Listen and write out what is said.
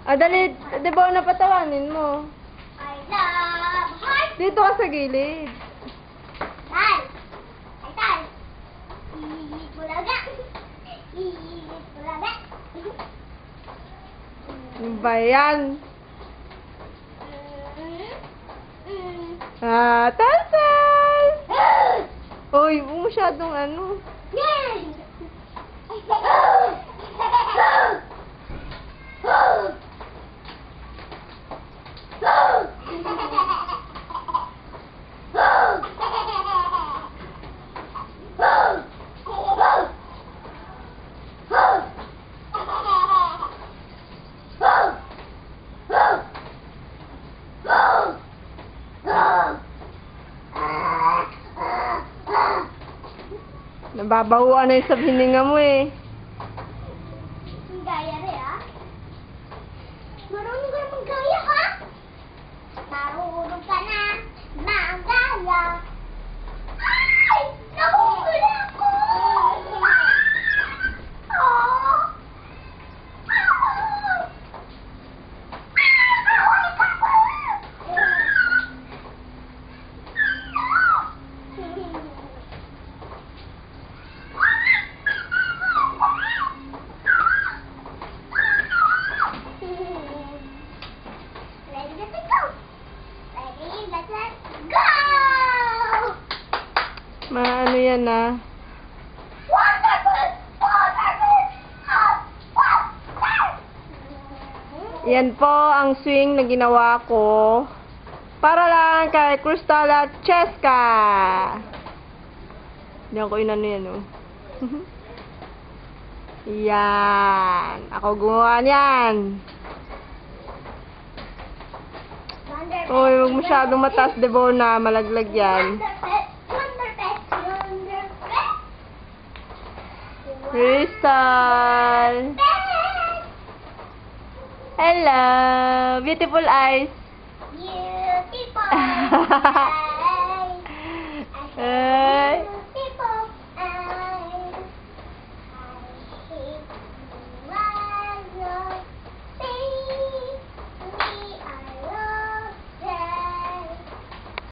Ah, dali. Di ba napatawanin mo? I love heart. Dito ka sa gilid. Tal. Ay, tal. Iilit bulaga. Iilit bulaga. Ano ba yan? Ah, Tarzan! Uy, masyadong ano. Yan! Nababahuan na yung sa hininga mo eh. Gaya rin, ha? Marunong ka naman gaya, ha? Marunong ka na mag-gaya. Ay! Nahulog ako! Oh! Maano yan ah. Yan po ang swing na ginawa ko para lang kay Crystal at Cheska. Diyan ko inano yan oh. Yan. Ako gumawa niyan. Uy, huwag masyadong mataas, Devona. Malaglag yan. Crystal. Hello. Beautiful eyes. Beautiful. Ay.